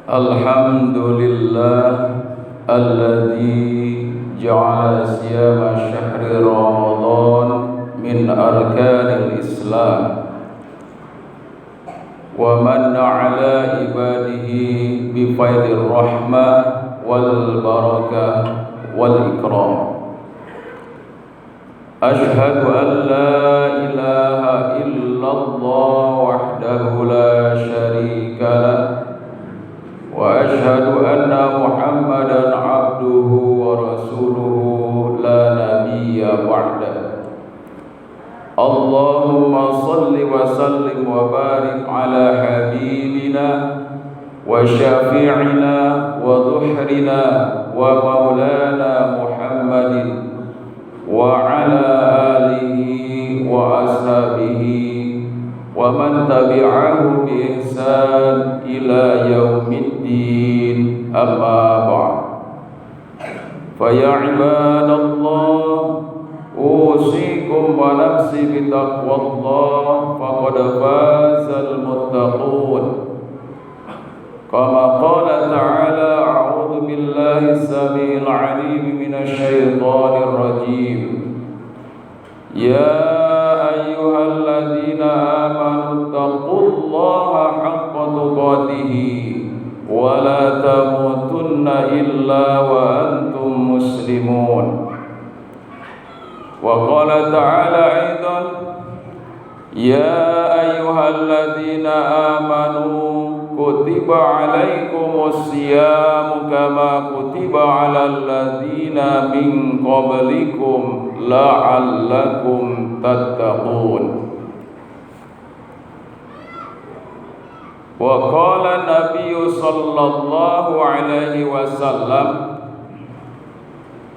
Alhamdulillah alladzi ja'ala siyama syahri Ramadan min arkanil Islam wa manna ala ibadihi bi faidir rahmah wal barakah wal ikram. Ashhadu an la ilaha illallah wahdahu la syarika lah wa ashhadu anna Muhammadan abduhu wa rasuluhu la nabiyya ba'da. Allahumma salli wa sallim wa barik ala habibina wa syafi'ina wa dhuhrina wa maulana Muhammadin wa ala alihi wa ashabihi wa man tabi'ahu bi ihsan ila yaumiddin, amma ba'd. Fa ya ibadallah, usikum wa nafsi bi taqwallah, faqad fazal muttaqun. Kama qala ta'ala, a'udzu billahi as-sami'il 'alim minasy syaithanir rajim. Ya ayyuhalladzina amanu taqullaha haqqa tuqatih wa la tamutunna illa wa antum muslimun. Wa qala ta'ala aidan, ya ayyuhalladzina amanu kutiba alaikumus siyamu kama kutiba alal ladzina min qablikum la'allakum tattaqun. Wa qala nabiyyu sallallahu alaihi wasallam,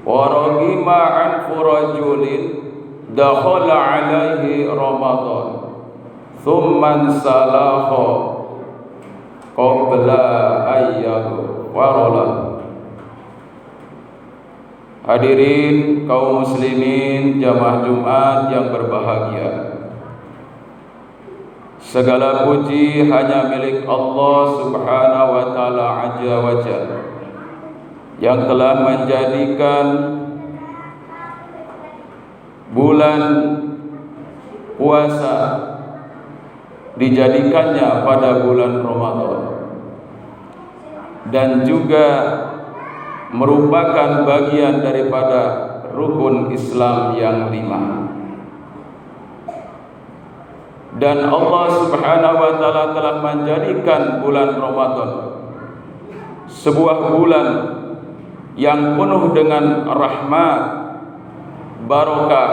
wa ragima anfu rajulin dakhala alaihi ramadan thumma salakha qabla ayyahu warola. Hadirin kaum muslimin jamaah Jumat yang berbahagia, segala puji hanya milik Allah subhanahu wa ta'ala azza wa jalla, yang telah menjadikan bulan puasa dijadikannya pada bulan Ramadan, dan juga merupakan bagian daripada rukun Islam yang 5. Dan Allah subhanahu wa ta'ala telah menjadikan bulan Ramadan sebuah bulan yang penuh dengan rahmat, barakah,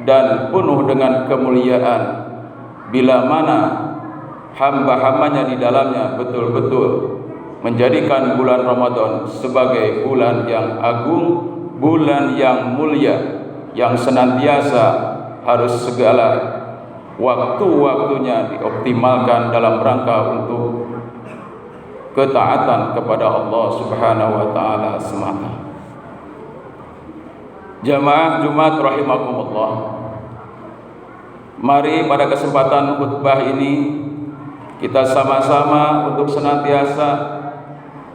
dan penuh dengan kemuliaan, bila mana hamba-hambanya di dalamnya betul-betul menjadikan bulan Ramadan sebagai bulan yang agung, bulan yang mulia, yang senantiasa harus segala waktu-waktunya dioptimalkan dalam rangka untuk ketaatan kepada Allah subhanahu wa ta'ala semata. Jamaah Jumat rahimakumullah, mari pada kesempatan khutbah ini kita sama-sama untuk senantiasa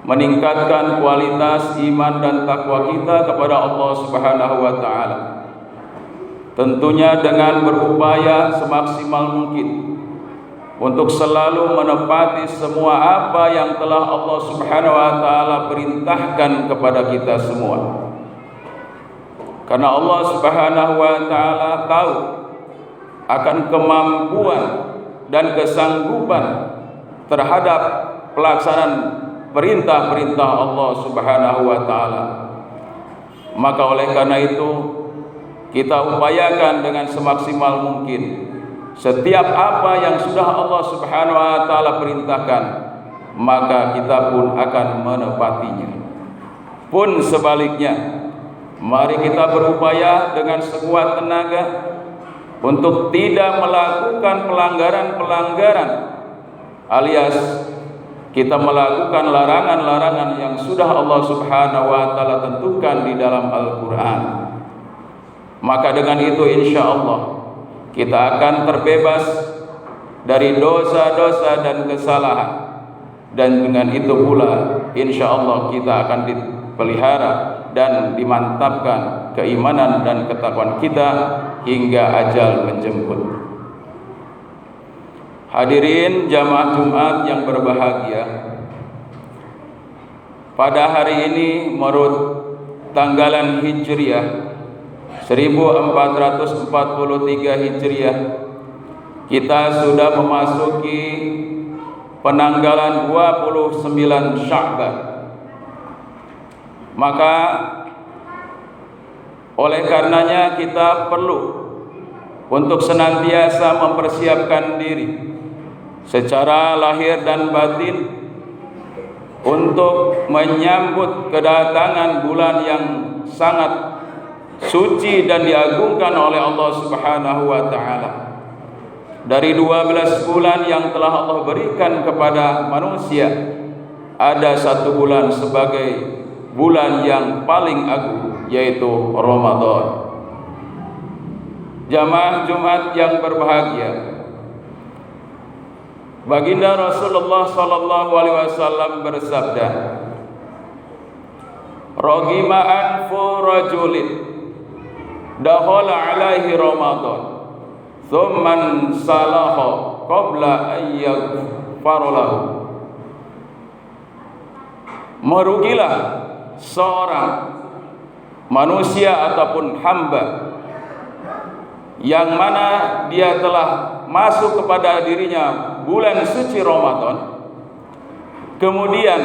meningkatkan kualitas iman dan takwa kita kepada Allah subhanahu wa ta'ala. Tentunya dengan berupaya semaksimal mungkin untuk selalu menepati semua apa yang telah Allah subhanahu wa ta'ala perintahkan kepada kita semua. Karena Allah subhanahu wa ta'ala tahu akan kemampuan dan kesanggupan terhadap pelaksanaan perintah-perintah Allah subhanahu wa ta'ala. Maka oleh karena itu kita upayakan dengan semaksimal mungkin setiap apa yang sudah Allah subhanahu wa ta'ala perintahkan, maka kita pun akan menepatinya. Pun sebaliknya, mari kita berupaya dengan sekuat tenaga untuk tidak melakukan pelanggaran-pelanggaran, alias kita melakukan larangan-larangan yang sudah Allah subhanahu wa ta'ala tentukan di dalam Al-Quran. Maka dengan itu insya Allah kita akan terbebas dari dosa-dosa dan kesalahan, dan dengan itu pula insyaallah kita akan dipelihara dan dimantapkan keimanan dan ketakwaan kita hingga ajal menjemput. Hadirin jamaah Jumat yang berbahagia, pada hari ini menurut tanggalan Hijriah 1443 Hijriah, kita sudah memasuki penanggalan 29 Sya'ban. Maka oleh karenanya kita perlu untuk senantiasa mempersiapkan diri secara lahir dan batin untuk menyambut kedatangan bulan yang sangat suci dan diagungkan oleh Allah Subhanahu wa taala. Dari 12 bulan yang telah Allah berikan kepada manusia, ada satu bulan sebagai bulan yang paling agung, yaitu Ramadan. Jamaah Jumat yang berbahagia, Baginda Rasulullah sallallahu alaihi wasallam bersabda, "Ragima anfu rajulin dakhala alaihi Ramadan, thumman salaha qabla an yaghfara lahu." Merugilah seorang manusia ataupun hamba yang mana dia telah masuk kepada dirinya bulan suci Ramadan, kemudian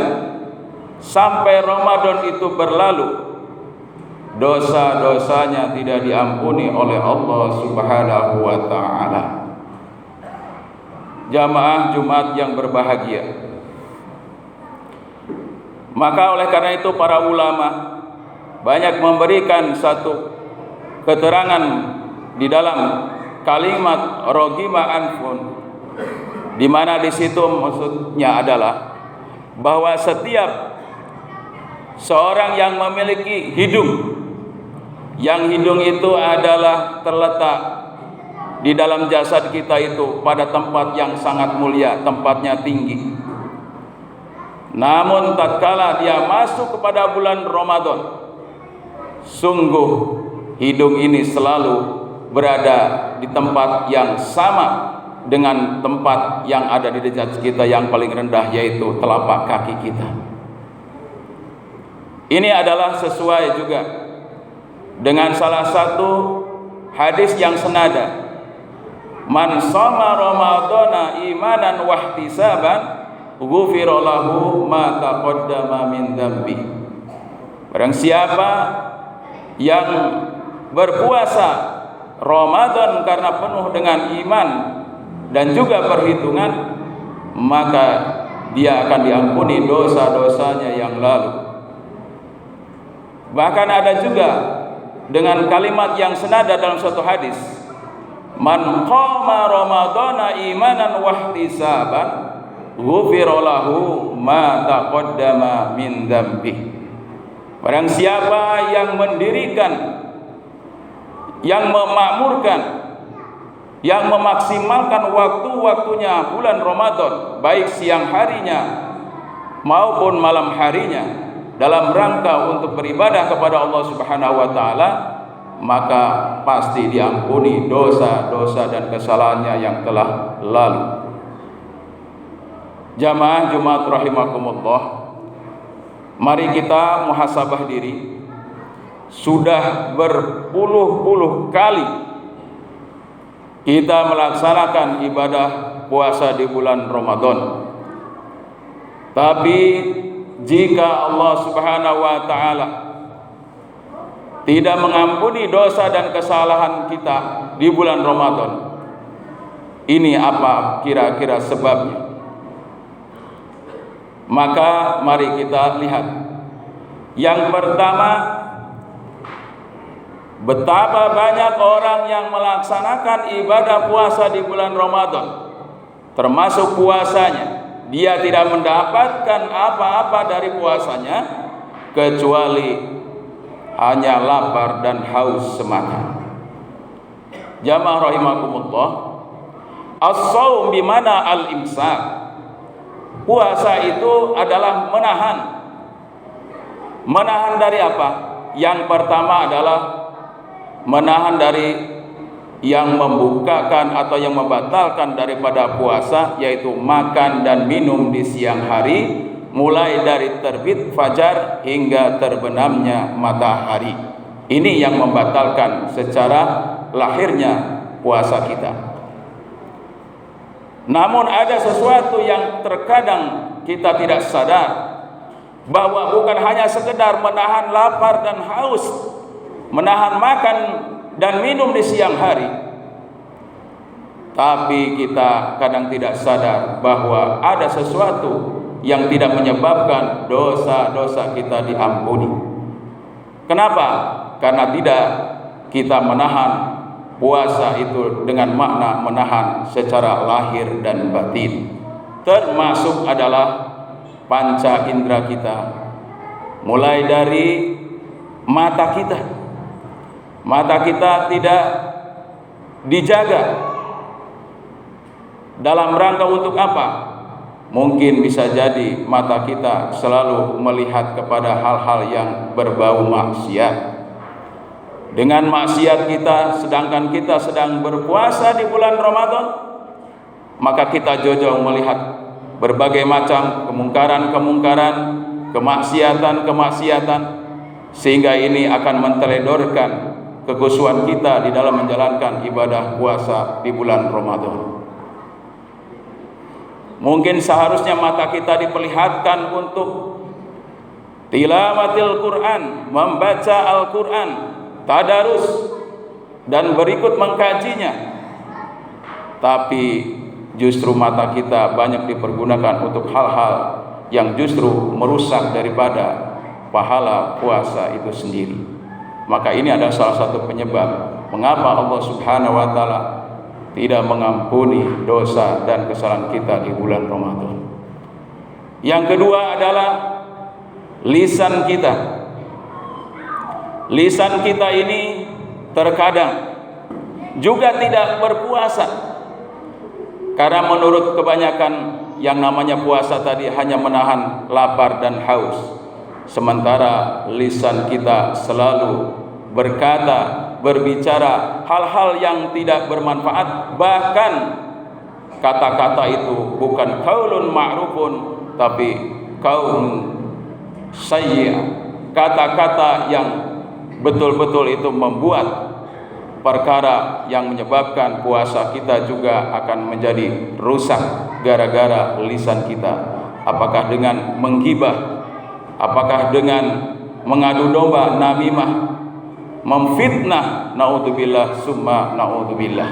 sampai Ramadan itu berlalu, dosa-dosanya tidak diampuni oleh Allah Subhanahu wa taala. Jamaah Jumat yang berbahagia, maka oleh karena itu para ulama banyak memberikan satu keterangan di dalam kalimat ragima anfun, di mana di situ maksudnya adalah bahwa setiap seorang yang memiliki hidung, yang hidung itu adalah terletak di dalam jasad kita itu pada tempat yang sangat mulia, tempatnya tinggi. Namun tatkala dia masuk kepada bulan Ramadan, sungguh hidung ini selalu berada di tempat yang sama dengan tempat yang ada di jasad kita yang paling rendah, yaitu telapak kaki kita. Ini adalah sesuai juga dengan salah satu hadis yang senada, "Man shoma Ramadhana imanan wa ihtisaban, ghufira lahu ma taqaddama min dzambi." Barang siapa yang berpuasa Ramadan karena penuh dengan iman dan juga perhitungan, maka dia akan diampuni dosa-dosanya yang lalu. Bahkan ada juga dengan kalimat yang senada dalam suatu hadis, "Man qama Ramadhana imanan wa ihtisaban, ghufira lahu ma taqaddama min dzambi." Barang siapa yang mendirikan, yang memakmurkan, yang memaksimalkan waktu-waktunya bulan Ramadan, baik siang harinya maupun malam harinya, dalam rangka untuk beribadah kepada Allah Subhanahu wa taala, maka pasti diampuni dosa-dosa dan kesalahannya yang telah lalu. Jamaah Jumat rahimakumullah, mari kita muhasabah diri. Sudah berpuluh-puluh kali kita melaksanakan ibadah puasa di bulan Ramadan, tapi jika Allah Subhanahu wa taala tidak mengampuni dosa dan kesalahan kita di bulan Ramadan, ini apa kira-kira sebabnya? Maka mari kita lihat. Yang pertama, betapa banyak orang yang melaksanakan ibadah puasa di bulan Ramadan, termasuk puasanya, dia tidak mendapatkan apa-apa dari puasanya kecuali hanya lapar dan haus semata. Jamaah rahimakumullah, as-shaum bimana al-imsak. Puasa itu adalah menahan. Menahan dari apa? Yang pertama adalah menahan dari yang membukakan atau yang membatalkan daripada puasa, yaitu makan dan minum di siang hari, mulai dari terbit fajar hingga terbenamnya matahari. Ini yang membatalkan secara lahirnya puasa kita. Namun ada sesuatu yang terkadang kita tidak sadar, bahwa bukan hanya sekedar menahan lapar dan haus, menahan makan dan minum di siang hari, tapi kita kadang tidak sadar bahwa ada sesuatu yang tidak menyebabkan dosa-dosa kita diampuni. Kenapa? Karena tidak kita menahan puasa itu dengan makna menahan secara lahir dan batin. Termasuk adalah panca indera kita, mulai dari mata kita. Mata kita tidak dijaga. Dalam rangka untuk apa? Mungkin bisa jadi mata kita selalu melihat kepada hal-hal yang berbau maksiat. Dengan maksiat kita, sedangkan kita sedang berpuasa di bulan Ramadan, maka kita jojong melihat berbagai macam kemungkaran-kemungkaran, kemaksiatan-kemaksiatan, sehingga ini akan menteledorkan kekhusyuan kita di dalam menjalankan ibadah puasa di bulan Ramadan. Mungkin seharusnya mata kita diperlihatkan untuk tilawatil Quran, membaca Al-Quran, tadarus, dan berikut mengkajinya. Tapi justru mata kita banyak dipergunakan untuk hal-hal yang justru merusak daripada pahala puasa itu sendiri. Maka ini adalah salah satu penyebab mengapa Allah Subhanahu wa taala tidak mengampuni dosa dan kesalahan kita di bulan Ramadan. Yang kedua adalah lisan kita. Lisan kita ini terkadang juga tidak berpuasa, karena menurut kebanyakan yang namanya puasa tadi hanya menahan lapar dan haus, sementara lisan kita selalu berkata, berbicara hal-hal yang tidak bermanfaat. Bahkan kata-kata itu bukan qaulun ma'rufun, tapi qaulun sayyi', kata-kata yang betul-betul itu membuat perkara yang menyebabkan puasa kita juga akan menjadi rusak gara-gara lisan kita. Apakah dengan menggibah, apakah dengan mengadu domba, namimah, memfitnah, naudzubillah summa naudzubillah.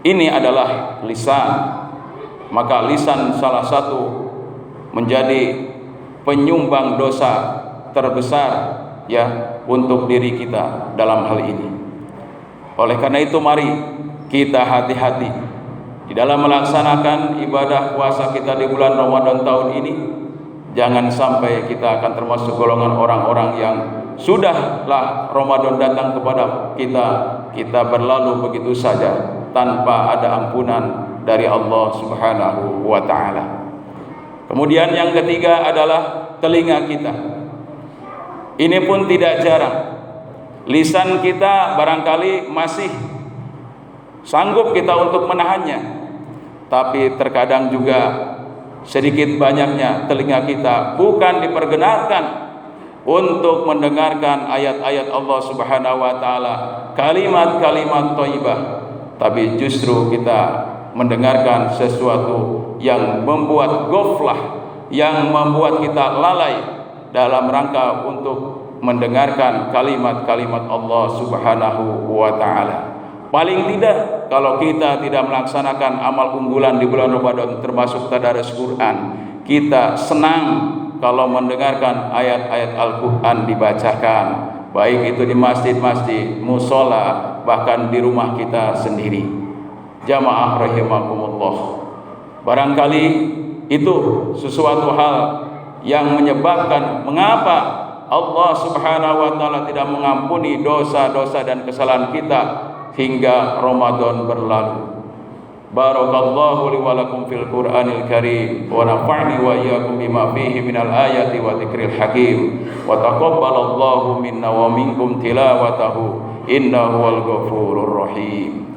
Ini adalah lisan. Maka lisan salah satu menjadi penyumbang dosa terbesar ya untuk diri kita dalam hal ini. Oleh karena itu mari kita hati-hati di dalam melaksanakan ibadah puasa kita di bulan Ramadan tahun ini. Jangan sampai kita akan termasuk golongan orang-orang yang sudahlah Ramadan datang kepada kita, kita berlalu begitu saja tanpa ada ampunan dari Allah Subhanahu wa taala. Kemudian yang ketiga adalah telinga kita. Ini pun tidak jarang. Lisan kita barangkali masih sanggup kita untuk menahannya, tapi terkadang juga sedikit banyaknya telinga kita bukan diperkenankan untuk mendengarkan ayat-ayat Allah Subhanahu wa taala, kalimat-kalimat thayyibah, tapi justru kita mendengarkan sesuatu yang membuat ghaflah, yang membuat kita lalai dalam rangka untuk mendengarkan kalimat-kalimat Allah Subhanahu wa taala. Paling tidak kalau kita tidak melaksanakan amal unggulan di bulan Ramadan termasuk tadarus Quran, kita senang kalau mendengarkan ayat-ayat Al-Quran dibacakan, baik itu di masjid-masjid, musola, bahkan di rumah kita sendiri. Jamaah rahimakumullah, barangkali itu sesuatu hal yang menyebabkan mengapa Allah Subhanahu wa taala tidak mengampuni dosa-dosa dan kesalahan kita hingga Ramadan berlalu. Barakallahu li wa lakum fil Qur'anil Karim wa nafa'ni wa iyyakum bima fihi minal ayati wa dzikril hakim wa taqabbalallahu minna wa minkum tilawatahu innahu wal ghafurur rahim.